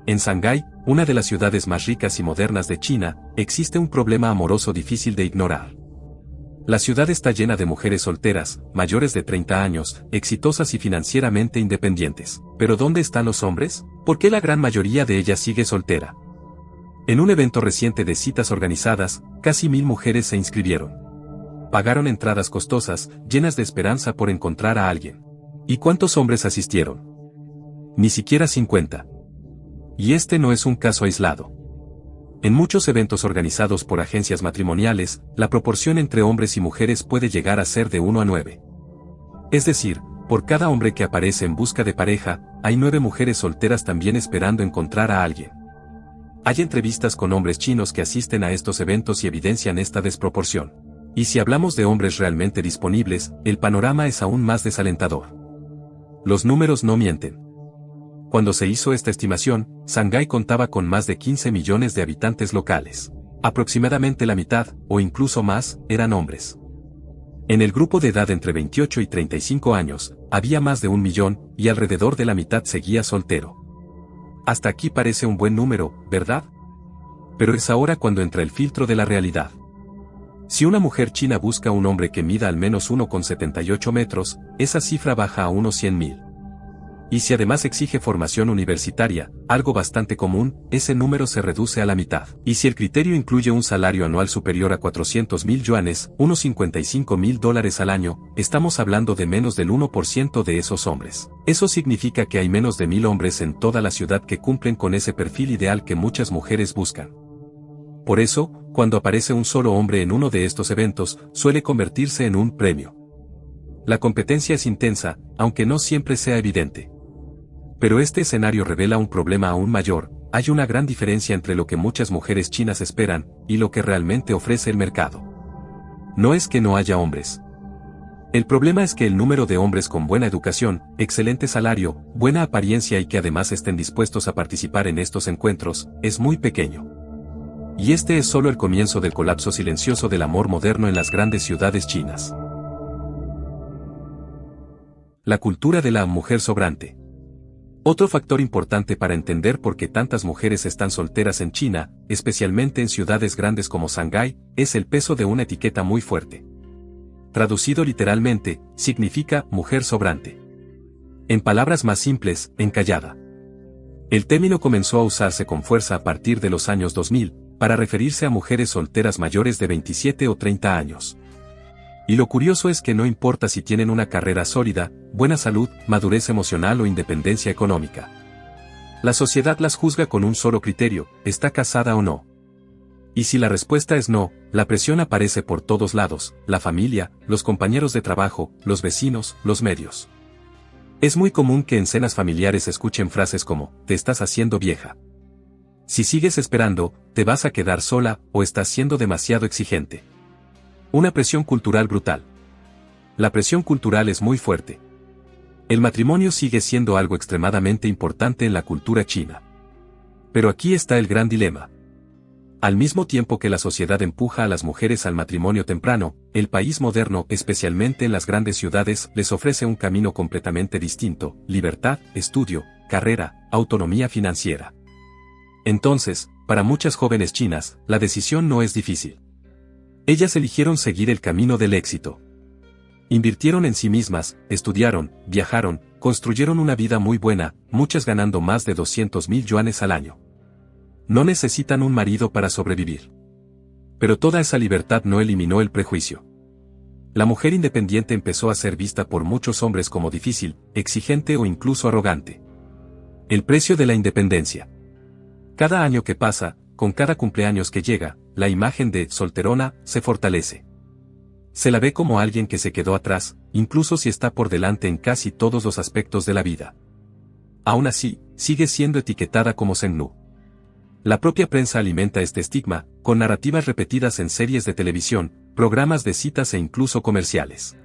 En Shanghái, una de las ciudades más ricas y modernas de China, existe un problema amoroso difícil de ignorar. La ciudad está llena de mujeres solteras, mayores de 30 años, exitosas y financieramente independientes. ¿Pero dónde están los hombres? ¿Por qué la gran mayoría de ellas sigue soltera? En un evento reciente de citas organizadas, casi 1000 mujeres se inscribieron. Pagaron entradas costosas, llenas de esperanza por encontrar a alguien. ¿Y cuántos hombres asistieron? Ni siquiera 50. Y este no es un caso aislado. En muchos eventos organizados por agencias matrimoniales, la proporción entre hombres y mujeres puede llegar a ser de 1 a 9. Es decir, por cada hombre que aparece en busca de pareja, hay 9 mujeres solteras también esperando encontrar a alguien. Hay entrevistas con hombres chinos que asisten a estos eventos y evidencian esta desproporción. Y si hablamos de hombres realmente disponibles, el panorama es aún más desalentador. Los números no mienten. Cuando se hizo esta estimación, Shanghái contaba con más de 15 millones de habitantes locales. Aproximadamente la mitad, o incluso más, eran hombres. En el grupo de edad entre 28 y 35 años, había más de 1 millón, y alrededor de la mitad seguía soltero. Hasta aquí parece un buen número, ¿verdad? Pero es ahora cuando entra el filtro de la realidad. Si una mujer china busca un hombre que mida al menos 1,78 metros, esa cifra baja a unos 100.000. Y si además exige formación universitaria, algo bastante común, ese número se reduce a la mitad. Y si el criterio incluye un salario anual superior a 400.000 yuanes, unos $55.000 al año, estamos hablando de menos del 1% de esos hombres. Eso significa que hay menos de 1000 hombres en toda la ciudad que cumplen con ese perfil ideal que muchas mujeres buscan. Por eso, cuando aparece un solo hombre en uno de estos eventos, suele convertirse en un premio. La competencia es intensa, aunque no siempre sea evidente. Pero este escenario revela un problema aún mayor: hay una gran diferencia entre lo que muchas mujeres chinas esperan, y lo que realmente ofrece el mercado. No es que no haya hombres. El problema es que el número de hombres con buena educación, excelente salario, buena apariencia y que además estén dispuestos a participar en estos encuentros, es muy pequeño. Y este es solo el comienzo del colapso silencioso del amor moderno en las grandes ciudades chinas. La cultura de la mujer sobrante. Otro factor importante para entender por qué tantas mujeres están solteras en China, especialmente en ciudades grandes como Shanghái, es el peso de una etiqueta muy fuerte. Traducido literalmente, significa mujer sobrante. En palabras más simples, encallada. El término comenzó a usarse con fuerza a partir de los años 2000, para referirse a mujeres solteras mayores de 27 o 30 años. Y lo curioso es que no importa si tienen una carrera sólida, buena salud, madurez emocional o independencia económica. La sociedad las juzga con un solo criterio: ¿está casada o no? Y si la respuesta es no, la presión aparece por todos lados: la familia, los compañeros de trabajo, los vecinos, los medios. Es muy común que en cenas familiares escuchen frases como: «te estás haciendo vieja». Si sigues esperando, te vas a quedar sola, o estás siendo demasiado exigente. Una presión cultural brutal. La presión cultural es muy fuerte. El matrimonio sigue siendo algo extremadamente importante en la cultura china. Pero aquí está el gran dilema. Al mismo tiempo que la sociedad empuja a las mujeres al matrimonio temprano, el país moderno, especialmente en las grandes ciudades, les ofrece un camino completamente distinto: libertad, estudio, carrera, autonomía financiera. Entonces, para muchas jóvenes chinas, la decisión no es difícil. Ellas eligieron seguir el camino del éxito. Invirtieron en sí mismas, estudiaron, viajaron, construyeron una vida muy buena, muchas ganando más de 200.000 yuanes al año. No necesitan un marido para sobrevivir. Pero toda esa libertad no eliminó el prejuicio. La mujer independiente empezó a ser vista por muchos hombres como difícil, exigente o incluso arrogante. El precio de la independencia. Cada año que pasa, con cada cumpleaños que llega, la imagen de solterona se fortalece. Se la ve como alguien que se quedó atrás, incluso si está por delante en casi todos los aspectos de la vida. Aún así, sigue siendo etiquetada como Zhengnu. La propia prensa alimenta este estigma, con narrativas repetidas en series de televisión, programas de citas e incluso comerciales.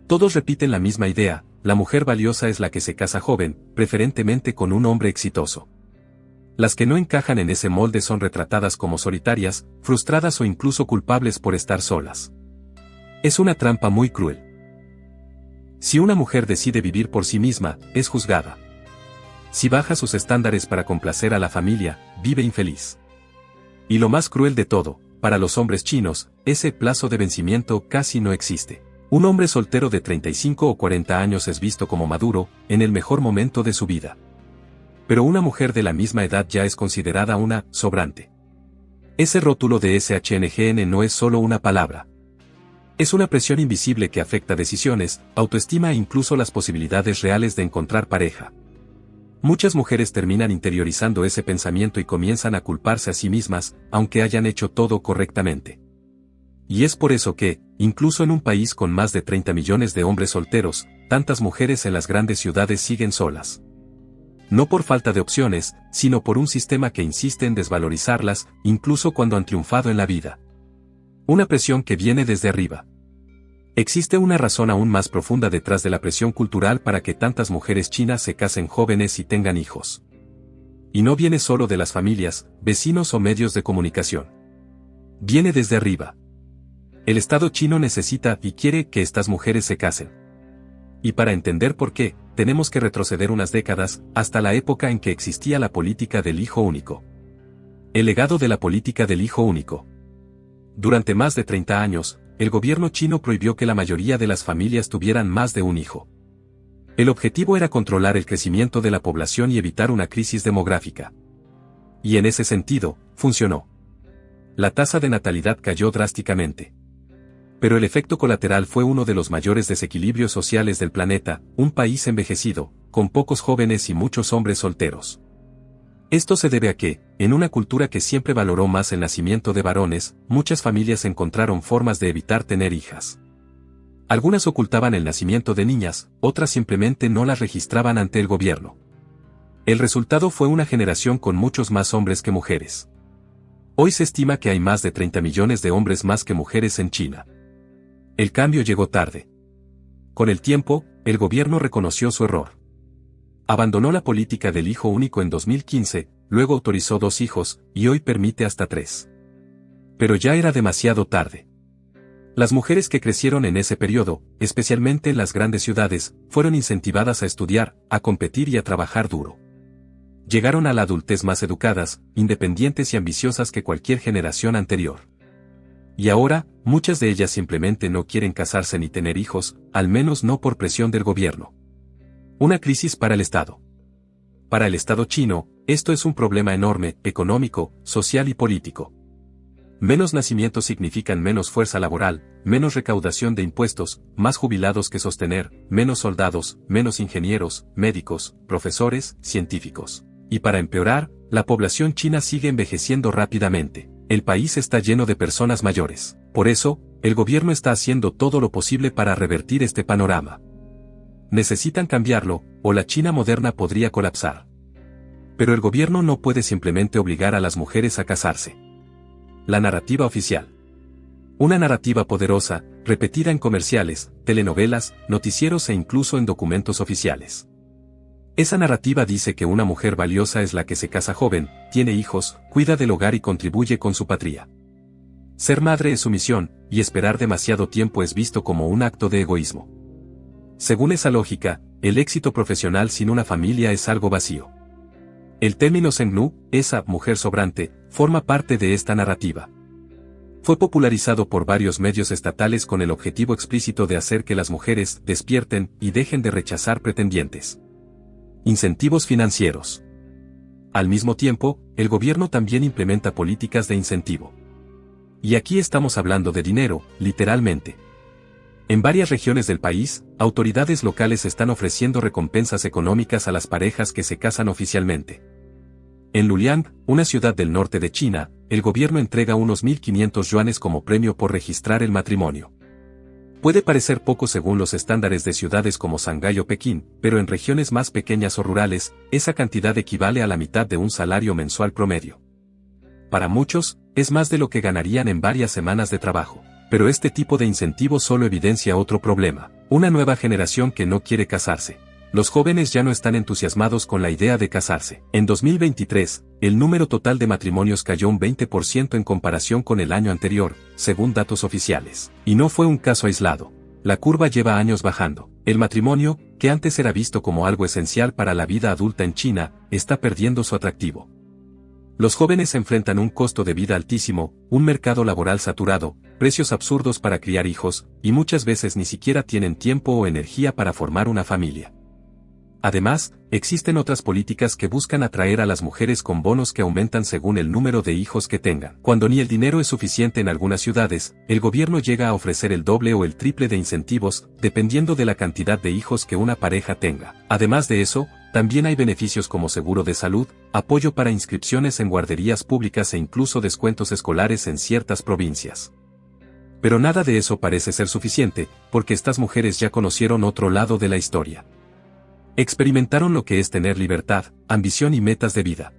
Todos repiten la misma idea: la mujer valiosa es la que se casa joven, preferentemente con un hombre exitoso. Las que no encajan en ese molde son retratadas como solitarias, frustradas o incluso culpables por estar solas. Es una trampa muy cruel. Si una mujer decide vivir por sí misma, es juzgada. si baja sus estándares para complacer a la familia, vive infeliz. Y lo más cruel de todo, para los hombres chinos, ese plazo de vencimiento casi no existe. Un hombre soltero de 35 o 40 años es visto como maduro, en el mejor momento de su vida. Pero una mujer de la misma edad ya es considerada una sobrante. Ese rótulo de SHNGN no es solo una palabra. Es una presión invisible que afecta decisiones, autoestima e incluso las posibilidades reales de encontrar pareja. Muchas mujeres terminan interiorizando ese pensamiento y comienzan a culparse a sí mismas, aunque hayan hecho todo correctamente. Y es por eso que, incluso en un país con más de 30 millones de hombres solteros, tantas mujeres en las grandes ciudades siguen solas. No por falta de opciones, sino por un sistema que insiste en desvalorizarlas, incluso cuando han triunfado en la vida. Una presión que viene desde arriba. Existe una razón aún más profunda detrás de la presión cultural para que tantas mujeres chinas se casen jóvenes y tengan hijos. Y no viene solo de las familias, vecinos o medios de comunicación. Viene desde arriba. El Estado chino necesita y quiere que estas mujeres se casen. Y para entender por qué, tenemos que retroceder unas décadas, hasta la época en que existía la política del hijo único. El legado de la política del hijo único. Durante más de 30 años, el gobierno chino prohibió que la mayoría de las familias tuvieran más de un hijo. El objetivo era controlar el crecimiento de la población y evitar una crisis demográfica. Y en ese sentido, funcionó. La tasa de natalidad cayó drásticamente. Pero el efecto colateral fue uno de los mayores desequilibrios sociales del planeta, un país envejecido, con pocos jóvenes y muchos hombres solteros. Esto se debe a que, en una cultura que siempre valoró más el nacimiento de varones, muchas familias encontraron formas de evitar tener hijas. Algunas ocultaban el nacimiento de niñas, otras simplemente no las registraban ante el gobierno. El resultado fue una generación con muchos más hombres que mujeres. Hoy se estima que hay más de 30 millones de hombres más que mujeres en China. El cambio llegó tarde. Con el tiempo, el gobierno reconoció su error. Abandonó la política del hijo único en 2015, luego autorizó 2 hijos, y hoy permite hasta 3. Pero ya era demasiado tarde. Las mujeres que crecieron en ese periodo, especialmente en las grandes ciudades, fueron incentivadas a estudiar, a competir y a trabajar duro. Llegaron a la adultez más educadas, independientes y ambiciosas que cualquier generación anterior. Y ahora, muchas de ellas simplemente no quieren casarse ni tener hijos, al menos no por presión del gobierno. Una crisis para el Estado. Para el Estado chino, esto es un problema enorme, económico, social y político. Menos nacimientos significan menos fuerza laboral, menos recaudación de impuestos, más jubilados que sostener, menos soldados, menos ingenieros, médicos, profesores, científicos. Y para empeorar, la población china sigue envejeciendo rápidamente. El país está lleno de personas mayores. Por eso, el gobierno está haciendo todo lo posible para revertir este panorama. Necesitan cambiarlo, o la China moderna podría colapsar. Pero el gobierno no puede simplemente obligar a las mujeres a casarse. La narrativa oficial. Una narrativa poderosa, repetida en comerciales, telenovelas, noticieros e incluso en documentos oficiales. Esa narrativa dice que una mujer valiosa es la que se casa joven, tiene hijos, cuida del hogar y contribuye con su patria. Ser madre es su misión, y esperar demasiado tiempo es visto como un acto de egoísmo. Según esa lógica, el éxito profesional sin una familia es algo vacío. El término Zhengnu, esa mujer sobrante, forma parte de esta narrativa. Fue popularizado por varios medios estatales con el objetivo explícito de hacer que las mujeres despierten y dejen de rechazar pretendientes. Incentivos financieros. Al mismo tiempo, el gobierno también implementa políticas de incentivo. Y aquí estamos hablando de dinero, literalmente. En varias regiones del país, autoridades locales están ofreciendo recompensas económicas a las parejas que se casan oficialmente. En Luliang, una ciudad del norte de China, el gobierno entrega unos 1.500 yuanes como premio por registrar el matrimonio. Puede parecer poco según los estándares de ciudades como Shanghái o Pekín, pero en regiones más pequeñas o rurales, esa cantidad equivale a la mitad de un salario mensual promedio. Para muchos, es más de lo que ganarían en varias semanas de trabajo. Pero este tipo de incentivo solo evidencia otro problema, una nueva generación que no quiere casarse. Los jóvenes ya no están entusiasmados con la idea de casarse. En 2023, el número total de matrimonios cayó un 20% en comparación con el año anterior, según datos oficiales. Y no fue un caso aislado. La curva lleva años bajando. El matrimonio, que antes era visto como algo esencial para la vida adulta en China, está perdiendo su atractivo. Los jóvenes enfrentan un costo de vida altísimo, un mercado laboral saturado, precios absurdos para criar hijos, y muchas veces ni siquiera tienen tiempo o energía para formar una familia. Además, existen otras políticas que buscan atraer a las mujeres con bonos que aumentan según el número de hijos que tengan. Cuando ni el dinero es suficiente en algunas ciudades, el gobierno llega a ofrecer el doble o el triple de incentivos, dependiendo de la cantidad de hijos que una pareja tenga. Además de eso, también hay beneficios como seguro de salud, apoyo para inscripciones en guarderías públicas e incluso descuentos escolares en ciertas provincias. Pero nada de eso parece ser suficiente, porque estas mujeres ya conocieron otro lado de la historia. Experimentaron lo que es tener libertad, ambición y metas de vida.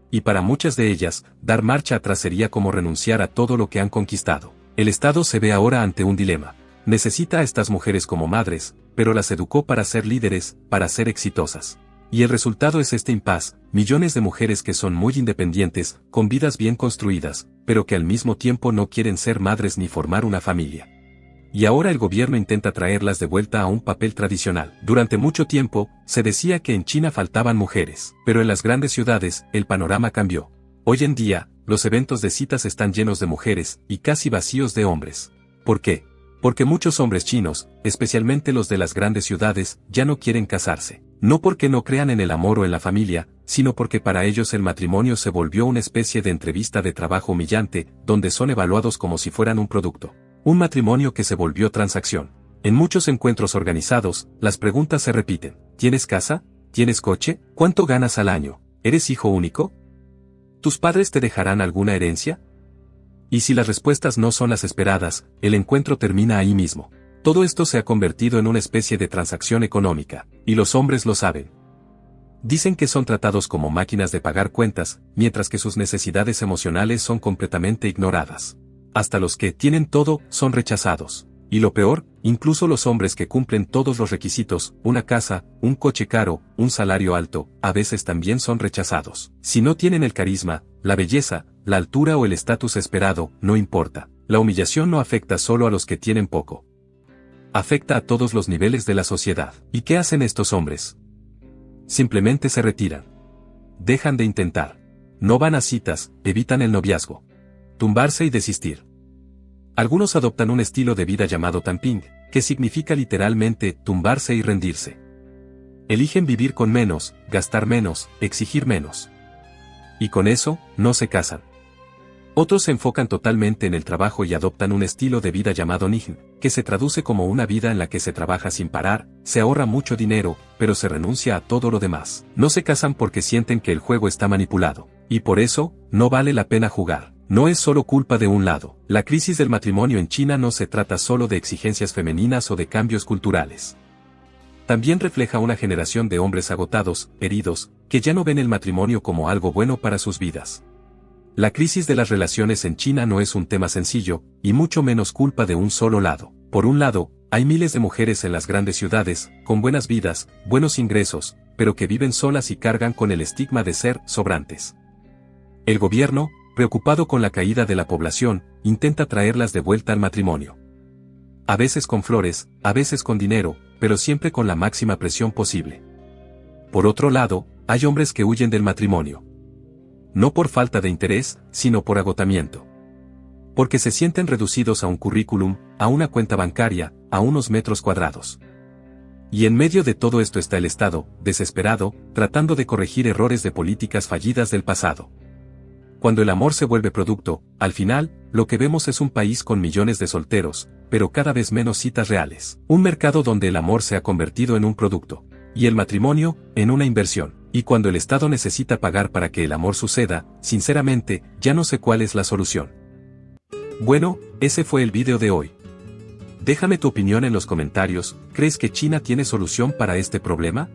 Y para muchas de ellas, dar marcha atrás sería como renunciar a todo lo que han conquistado. El Estado se ve ahora ante un dilema. Necesita a estas mujeres como madres, pero las educó para ser líderes, para ser exitosas. Y el resultado es este impas, millones de mujeres que son muy independientes, con vidas bien construidas, pero que al mismo tiempo no quieren ser madres ni formar una familia. Y ahora el gobierno intenta traerlas de vuelta a un papel tradicional. Durante mucho tiempo, se decía que en China faltaban mujeres, pero en las grandes ciudades, el panorama cambió. Hoy en día, los eventos de citas están llenos de mujeres, y casi vacíos de hombres. ¿Por qué? Porque muchos hombres chinos, especialmente los de las grandes ciudades, ya no quieren casarse. No porque no crean en el amor o en la familia, sino porque para ellos el matrimonio se volvió una especie de entrevista de trabajo humillante, donde son evaluados como si fueran un producto. Un matrimonio que se volvió transacción. En muchos encuentros organizados, las preguntas se repiten. ¿Tienes casa? ¿Tienes coche? ¿Cuánto ganas al año? ¿Eres hijo único? ¿Tus padres te dejarán alguna herencia? Y si las respuestas no son las esperadas, el encuentro termina ahí mismo. Todo esto se ha convertido en una especie de transacción económica, y los hombres lo saben. Dicen que son tratados como máquinas de pagar cuentas, mientras que sus necesidades emocionales son completamente ignoradas. Hasta los que tienen todo son rechazados. Y lo peor, incluso los hombres que cumplen todos los requisitos, una casa, un coche caro, un salario alto, a veces también son rechazados. Si no tienen el carisma, la belleza, la altura o el estatus esperado, no importa. La humillación no afecta solo a los que tienen poco. Afecta a todos los niveles de la sociedad. ¿Y qué hacen estos hombres? Simplemente se retiran. Dejan de intentar. No van a citas, evitan el noviazgo. Tumbarse y desistir. Algunos adoptan un estilo de vida llamado tamping, que significa literalmente tumbarse y rendirse. Eligen vivir con menos, gastar menos, exigir menos. Y con eso, no se casan. Otros se enfocan totalmente en el trabajo y adoptan un estilo de vida llamado Nijn, que se traduce como una vida en la que se trabaja sin parar, se ahorra mucho dinero, pero se renuncia a todo lo demás. No se casan porque sienten que el juego está manipulado, y por eso, no vale la pena jugar. No es solo culpa de un lado. La crisis del matrimonio en China no se trata solo de exigencias femeninas o de cambios culturales. También refleja una generación de hombres agotados, heridos, que ya no ven el matrimonio como algo bueno para sus vidas. La crisis de las relaciones en China no es un tema sencillo, y mucho menos culpa de un solo lado. Por un lado, hay miles de mujeres en las grandes ciudades, con buenas vidas, buenos ingresos, pero que viven solas y cargan con el estigma de ser sobrantes. El gobierno, preocupado con la caída de la población, intenta traerlas de vuelta al matrimonio. A veces con flores, a veces con dinero, pero siempre con la máxima presión posible. Por otro lado, hay hombres que huyen del matrimonio. No por falta de interés, sino por agotamiento. Porque se sienten reducidos a un currículum, a una cuenta bancaria, a unos metros cuadrados. Y en medio de todo esto está el Estado, desesperado, tratando de corregir errores de políticas fallidas del pasado. Cuando el amor se vuelve producto, al final, lo que vemos es un país con millones de solteros, pero cada vez menos citas reales. Un mercado donde el amor se ha convertido en un producto, y el matrimonio, en una inversión. Y cuando el Estado necesita pagar para que el amor suceda, sinceramente, ya no sé cuál es la solución. Bueno, ese fue el video de hoy. Déjame tu opinión en los comentarios. ¿Crees que China tiene solución para este problema?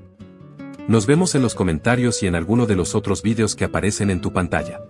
Nos vemos en los comentarios y en alguno de los otros videos que aparecen en tu pantalla.